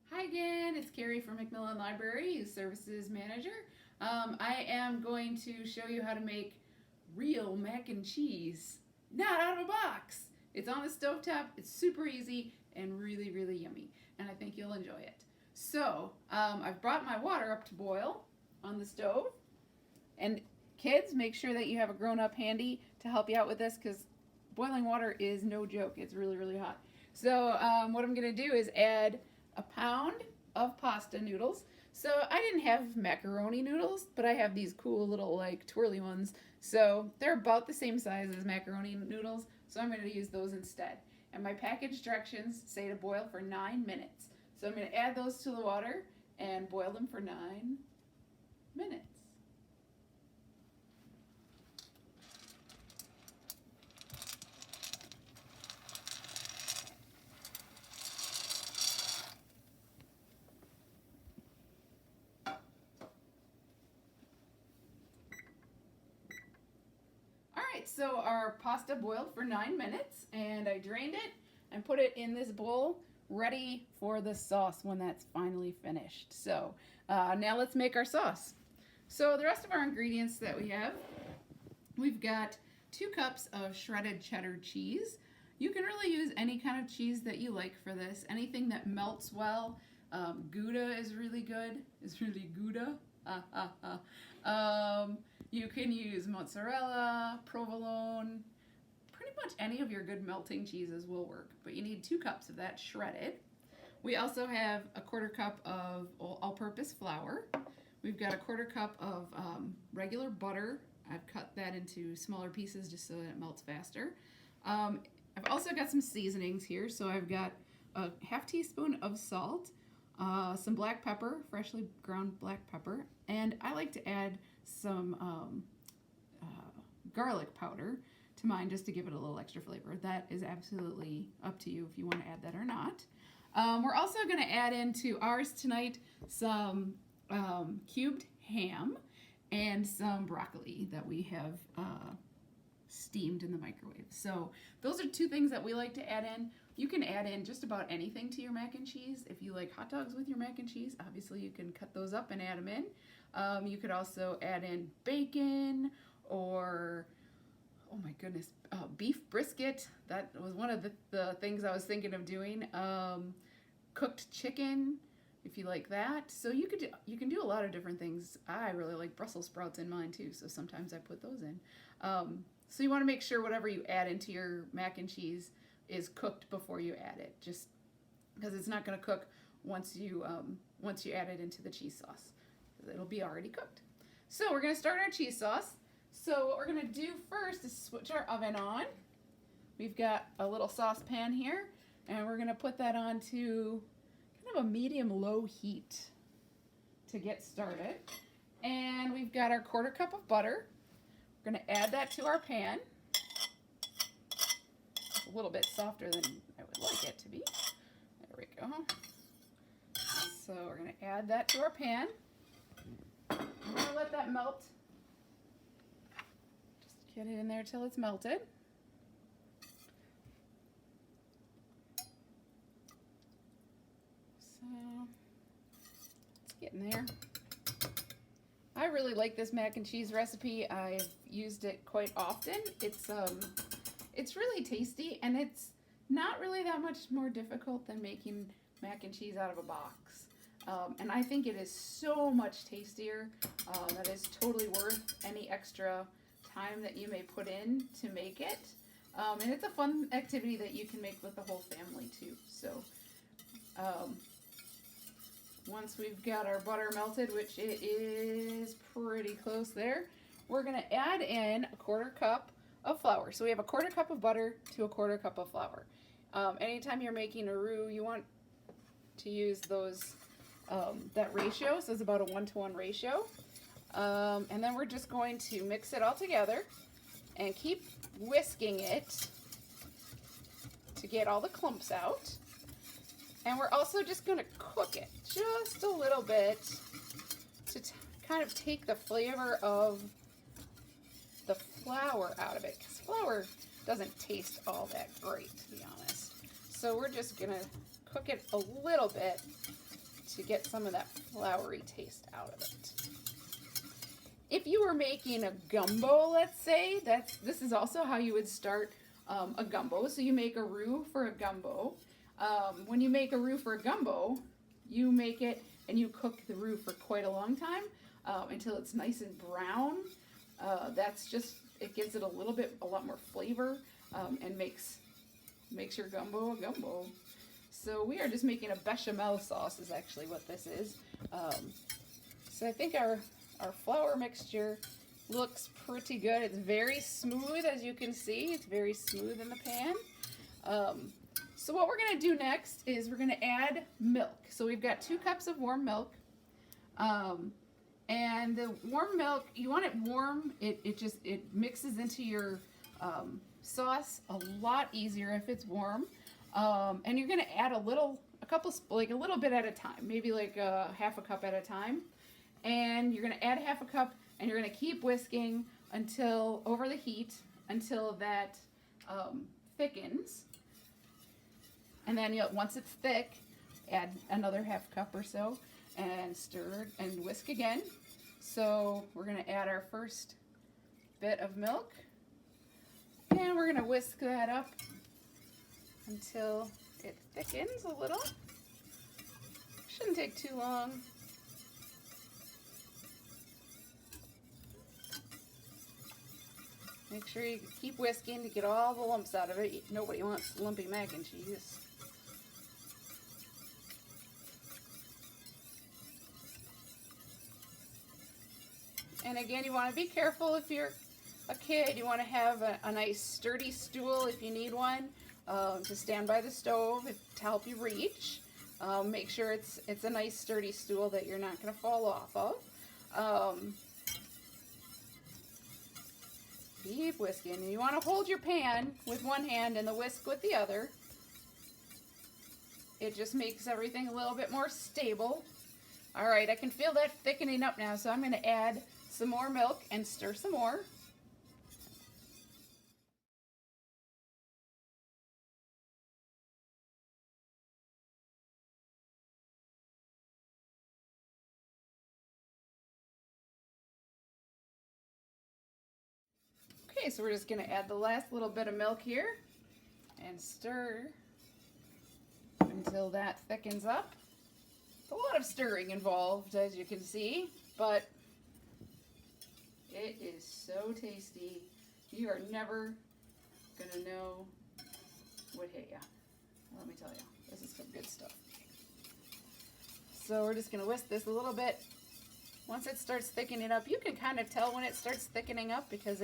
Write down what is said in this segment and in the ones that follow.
Hi again, it's Carrie from McMillan Library, Youth Services Manager. I am going to show you how to make real mac and cheese, not out of a box. It's on the stovetop, it's super easy and really, really yummy, and I think you'll enjoy it. So, I've brought my water up to boil on the stove, and kids, make sure that you have a grown-up handy to help you out with this because boiling water is no joke. It's really, really hot. So, what I'm going to do is add a pound of pasta noodles. So I didn't have macaroni noodles, but I have these cool little like twirly ones. So they're about the same size as macaroni noodles, so I'm going to use those instead. And my package directions say to boil for 9 minutes. So I'm going to add those to the water and boil them for 9 minutes. Alright, so our pasta boiled for 9 minutes and I drained it and put it in this bowl ready for the sauce when that's finally finished. So now let's make our sauce. So the rest of our ingredients that we have, we've got 2 cups of shredded cheddar cheese. You can really use any kind of cheese that you like for this. Anything that melts well. Gouda is really good. It's really Gouda. You can use mozzarella, provolone, pretty much any of your good melting cheeses will work, but you need 2 cups of that shredded. We also have a 1/4 cup of all-purpose flour. We've got a 1/4 cup of regular butter. I've cut that into smaller pieces just so that it melts faster. I've also got some seasonings here, so I've got a 1/2 teaspoon of salt, some black pepper, freshly ground black pepper, and I like to add some garlic powder to mine just to give it a little extra flavor. That is absolutely up to you if you want to add that or not. We're also going to add into ours tonight some cubed ham and some broccoli that we have steamed in the microwave. So those are 2 things that we like to add in. You can add in just about anything to your mac and cheese. If you like hot dogs with your mac and cheese, obviously you can cut those up and add them in. You could also add in bacon or, oh my goodness, beef brisket. That was one of the things I was thinking of doing. Cooked chicken, if you like that. So you can do a lot of different things. I really like Brussels sprouts in mine too, so sometimes I put those in. So you want to make sure whatever you add into your mac and cheese is cooked before you add it, just because it's not going to cook once you add it into the cheese sauce. It'll be already cooked. So we're going to start our cheese sauce. So what we're going to do first is switch our oven on. We've got a little saucepan here, and we're going to put that on to kind of a medium-low heat to get started. And we've got our 1/4 cup of butter. We're going to add that to our pan. It's a little bit softer than I would like it to be. There we go. So we're going to add that to our pan. I'm going to let that melt. Just get it in there till it's melted. So it's getting there. I really like this mac and cheese recipe. I've used it quite often. It's really tasty, and it's not really that much more difficult than making mac and cheese out of a box. And I think it is so much tastier. That is totally worth any extra time that you may put in to make it. And it's a fun activity that you can make with the whole family too. So once we've got our butter melted, which it is pretty close there, we're going to add in a 1/4 cup of flour. So we have a 1/4 cup of butter to a 1/4 cup of flour. Anytime you're making a roux, you want to use those that ratio, so it's about a 1-to-1 ratio. And then we're just going to mix it all together and keep whisking it to get all the clumps out. And we're also just going to cook it just a little bit to kind of take the flavor of the flour out of it, because flour doesn't taste all that great, to be honest. So we're just going to cook it a little bit to get some of that floury taste out of it. If you were making a gumbo, let's say, this is also how you would start a gumbo. So you make a roux for a gumbo. When you make a roux for a gumbo, you make it and you cook the roux for quite a long time until it's nice and brown. It gives it a lot more flavor and makes your gumbo a gumbo. So we are just making a bechamel sauce is actually what this is. So I think our flour mixture looks pretty good. It's very smooth, as you can see. It's very smooth in the pan. So what we're going to do next is we're going to add milk. So we've got 2 cups of warm milk. And the warm milk, you want it warm. It mixes into your sauce a lot easier if it's warm. And you're going to add a little bit at a time, maybe like half a cup at a time. And you're going to add half a cup, and you're going to keep whisking over the heat until that thickens. And then once it's thick, add another half cup or so and stir and whisk again. So we're going to add our first bit of milk, and we're going to whisk that up until it thickens a little. Shouldn't take too long. Make sure you keep whisking to get all the lumps out of it. Nobody wants lumpy mac and cheese. And again, you want to be careful if you're a kid. You want to have a nice sturdy stool if you need one to stand by the stove to help you reach. Make sure it's a nice sturdy stool that you're not going to fall off of. Keep whisking. And you want to hold your pan with one hand and the whisk with the other. It just makes everything a little bit more stable. All right, I can feel that thickening up now, so I'm going to add some more milk and stir some more. Okay, so we're just going to add the last little bit of milk here and stir until that thickens up. A lot of stirring involved, as you can see, but it is so tasty. You are never going to know what hit you. Let me tell you, this is some good stuff. So we're just going to whisk this a little bit. Once it starts thickening up, you can kind of tell when it starts thickening up because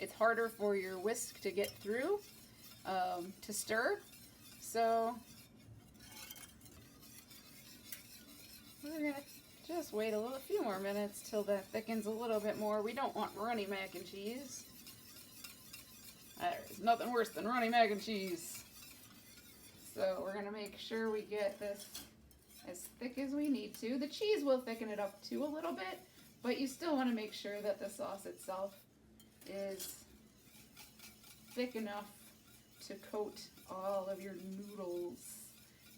it's harder for your whisk to get through, to stir. So we're going to just wait a few more minutes till that thickens a little bit more. We don't want runny mac and cheese. There's nothing worse than runny mac and cheese. So we're going to make sure we get this as thick as we need to. The cheese will thicken it up too a little bit, but you still want to make sure that the sauce itself is thick enough to coat all of your noodles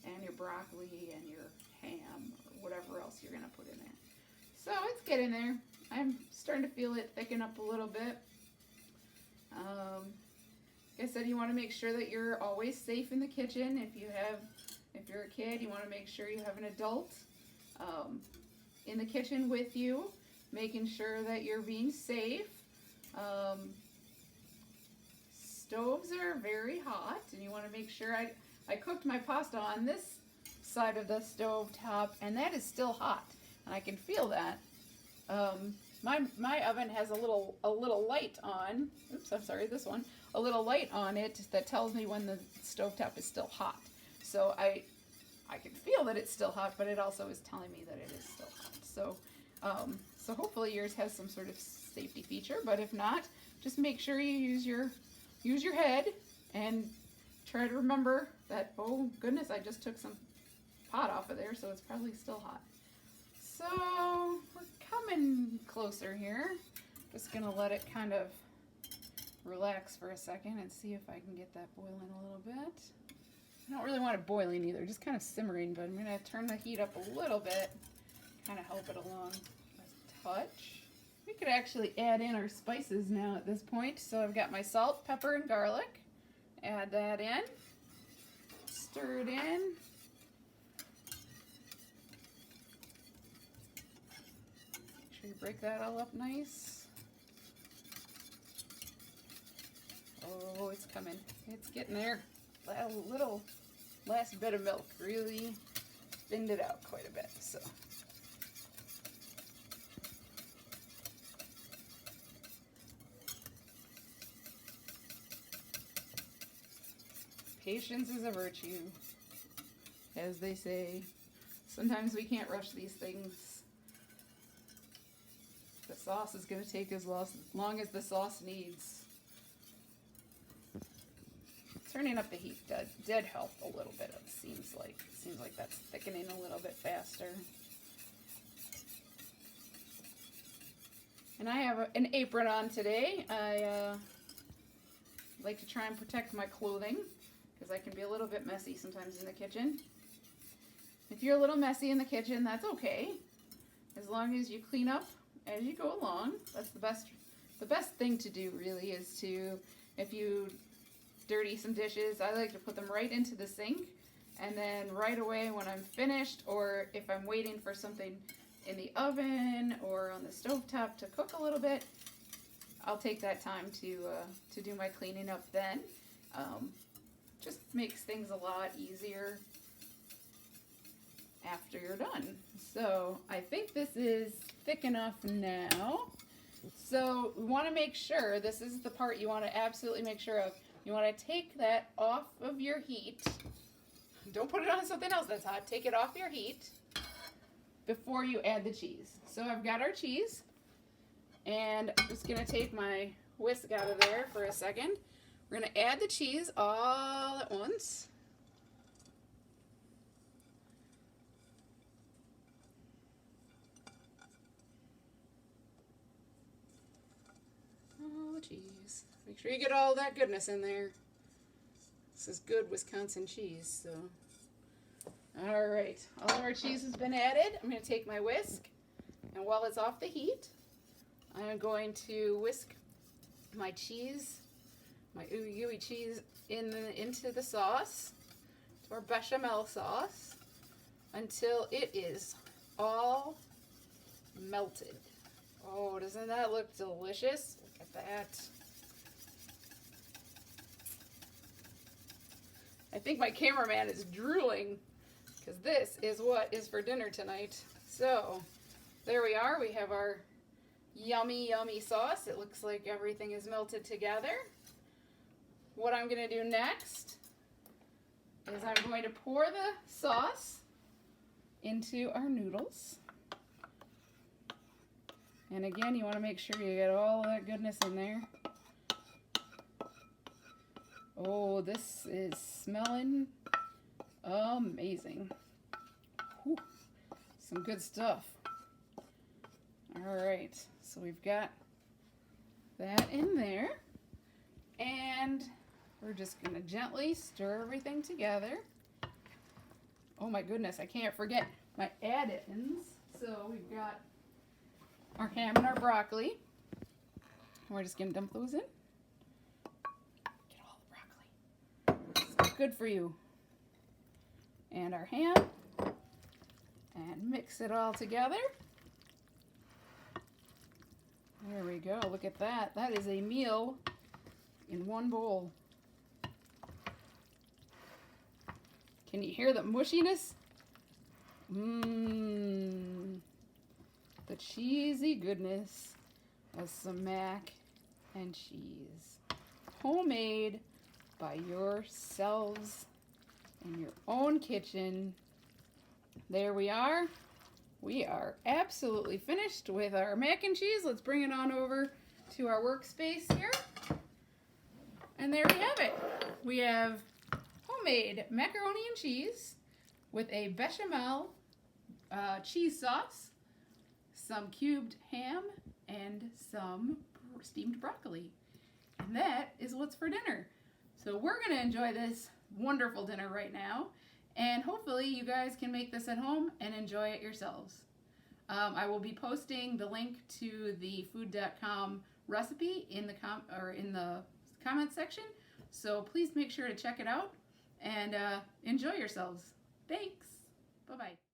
and your broccoli and your ham or whatever else you're going to put in there. So it's getting there. I'm starting to feel it thicken up a little bit. Like I said, you want to make sure that you're always safe in the kitchen. If you're a kid, you want to make sure you have an adult in the kitchen with you, making sure that you're being safe. Stoves are very hot, and you want to make sure I cooked my pasta on this side of the stove top, and that is still hot, and I can feel that. My oven has a little light on. Oops, I'm sorry, this one. A little light on it that tells me when the stovetop is still hot. So I can feel that it's still hot, but it also is telling me that it is still hot. So hopefully yours has some sort of safety feature, but if not, just make sure you use your head and try to remember that, oh goodness, I just took some pot off of there, so it's probably still hot. So we're coming closer here. Just gonna let it kind of relax for a second and see if I can get that boiling a little bit. I don't really want it boiling either, just kind of simmering, but I'm going to turn the heat up a little bit, kind of help it along a touch. We could actually add in our spices now at this point. So I've got my salt, pepper, and garlic. Add that in. Stir it in. Make sure you break that all up nice. Oh, it's coming. It's getting there. That little last bit of milk really thinned it out quite a bit. So patience is a virtue, as they say. Sometimes we can't rush these things. The sauce is going to take as long as the sauce needs. Turning up the heat did help a little bit, it seems like. It seems like that's thickening a little bit faster. And I have an apron on today. I like to try and protect my clothing because I can be a little bit messy sometimes in the kitchen. If you're a little messy in the kitchen, that's okay. As long as you clean up as you go along. That's the best thing to do really is to, if you dirty some dishes, I like to put them right into the sink, and then right away when I'm finished, or if I'm waiting for something in the oven or on the stovetop to cook a little bit, I'll take that time to do my cleaning up then. Just makes things a lot easier after you're done. So I think this is thick enough now. So we want to make sure, this is the part you want to absolutely make sure of. You want to take that off of your heat. Don't put it on something else that's hot. Take it off your heat before you add the cheese. So I've got our cheese, and I'm just going to take my whisk out of there for a second. We're going to add the cheese all at once. All the cheese. Make sure you get all that goodness in there. This is good Wisconsin cheese, so. All right, all of our cheese has been added. I'm going to take my whisk, and while it's off the heat, I'm going to whisk my cheese, my ooey gooey cheese, into the sauce, to our bechamel sauce, until it is all melted. Oh, doesn't that look delicious? Look at that. I think my cameraman is drooling because this is what is for dinner tonight. So there we are. We have our yummy, yummy sauce. It looks like everything is melted together. What I'm going to do next is I'm going to pour the sauce into our noodles. And again, you want to make sure you get all that goodness in there. Oh, this is smelling amazing. Whew. Some good stuff. All right, so we've got that in there. And we're just going to gently stir everything together. Oh my goodness, I can't forget my add-ins. So we've got our ham and our broccoli. We're just going to dump those in. Good for you. And our ham, and mix it all together. There we go. Look at that. That is a meal in one bowl. Can you hear the mushiness? Mmm. The cheesy goodness of some mac and cheese. Homemade by yourselves in your own kitchen. There we are. We are absolutely finished with our mac and cheese. Let's bring it on over to our workspace here. And there we have it. We have homemade macaroni and cheese with a bechamel cheese sauce, some cubed ham, and some steamed broccoli. And that is what's for dinner. So we're going to enjoy this wonderful dinner right now. And hopefully you guys can make this at home and enjoy it yourselves. I will be posting the link to the food.com recipe in the comment section. So please make sure to check it out and enjoy yourselves. Thanks. Bye-bye.